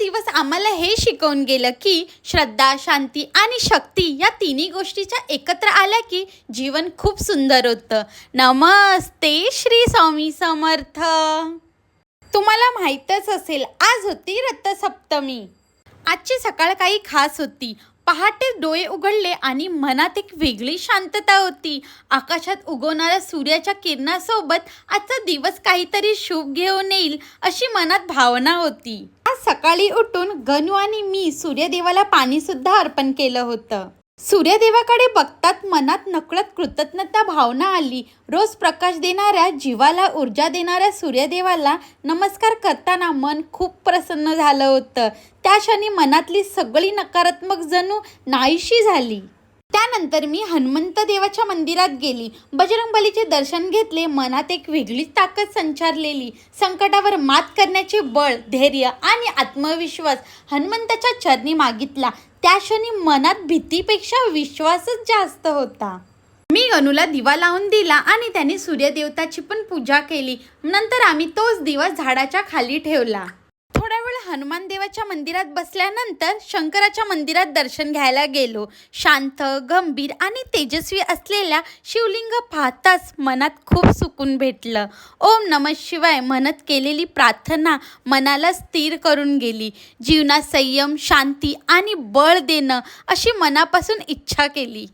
दिवस आम्हाला हे शिकवून गेलं की श्रद्धा, शांती आणि शक्ती या तिन्ही गोष्टीच्या एकत्र आल्या की जीवन खूप सुंदर होतं. नमस्ते श्री स्वामी समर्थ. तुम्हाला माहीतच असेल, आज होती रथसप्तमी. आजची सकाळ काही खास होती. पहाटे डोळे उघडले आणि मनात एक वेगळी शांतता होती. आकाशात उगवणाऱ्या सूर्याच्या किरणासोबत आजचा दिवस काहीतरी शुभ घेऊन येईल अशी मनात भावना होती. आज सकाळी उठून गणू आणि मी सूर्यदेवाला पाणीसुद्धा अर्पण केलं होतं. सूर्यदेवाकडे बघतात मनात नकळत कृतज्ञता भावना आली. रोज प्रकाश देणाऱ्या, जीवाला ऊर्जा देणाऱ्या सूर्यदेवाला नमस्कार करताना मन खूप प्रसन्न झालं होतं. त्या क्षणी मनातली सगळी नकारात्मक जणू नाहीशी झाली. त्यानंतर मी हनुमंत देवाच्या मंदिरात गेली. बजरंगबलीचे दर्शन घेतले. मनात एक वेगळीच ताकद संचारलेली. संकटावर मात करण्याचे बळ, धैर्य आणि आत्मविश्वास हनुमंताच्या चरणी मागितला. त्या क्षणी मनात भीतीपेक्षा विश्वासच जास्त होता. मी गणूला दिवा लावून दिला आणि त्याने सूर्यदेवताची पण पूजा केली. नंतर आम्ही तोच दिवा झाडाच्या खाली ठेवला. थोडा वेळ हनुमान देवाच्या मंदिरात बसल्यानंतर शंकराच्या मंदिरात दर्शन घ्यायला गेलो. शांत, गंभीर आणि तेजस्वी असलेल्या शिवलिंग पाहताच मनात खूप सुकून भेटलं. ओम नमः शिवाय म्हणत केलेली प्रार्थना मनाला स्थिर करून गेली. जीवनात संयम, शांती आणि बळ देणं अशी मनापासून इच्छा केली.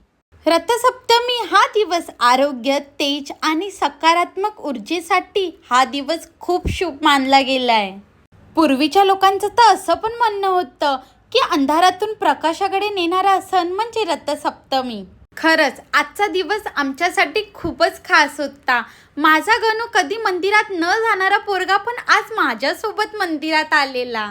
रथसप्तमी हा दिवस आरोग्य, तेज आणि सकारात्मक ऊर्जेसाठी हा दिवस खूप शुभ मानला गेला आहे. पूर्वीच्या लोकांचं तर असं पण म्हणणं होतं की अंधारातून प्रकाशाकडे नेणारा सण म्हणजे रथसप्तमी. खरंच आजचा दिवस आमच्यासाठी खूपच खास होता. माझा गणू कधी मंदिरात न जाणारा पोरगा पण आज माझ्यासोबत मंदिरात आलेला.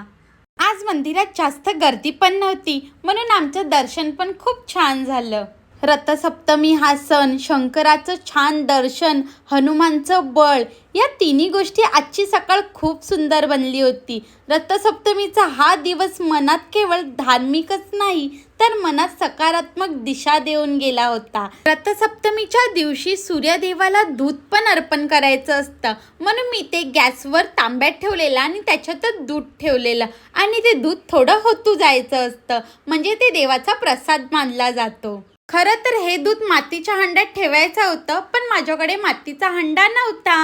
आज मंदिरात जास्त गर्दी पण नव्हती, म्हणून आमचं दर्शन पण खूप छान झालं. रथसप्तमी हा सण, शंकराचं छान दर्शन, हनुमानचं बळ या तिन्ही गोष्टी आजची सकाळ खूप सुंदर बनली होती. रथसप्तमीचा हा दिवस मनात केवळ धार्मिकच नाही तर मनात सकारात्मक दिशा देऊन गेला होता. रथसप्तमीच्या दिवशी सूर्यदेवाला दूध पण अर्पण करायचं असतं, म्हणून मी ते गॅसवर तांब्यात ठेवलेलं आणि त्याच्यातच दूध ठेवलेलं आणि ते दूध थोडं होतू जायचं असतं, म्हणजे ते देवाचा प्रसाद मानला जातो. खरं तर हे दूध मातीच्या हंड्यात ठेवायचं होतं, पण माझ्याकडे मातीचा हंडा नव्हता.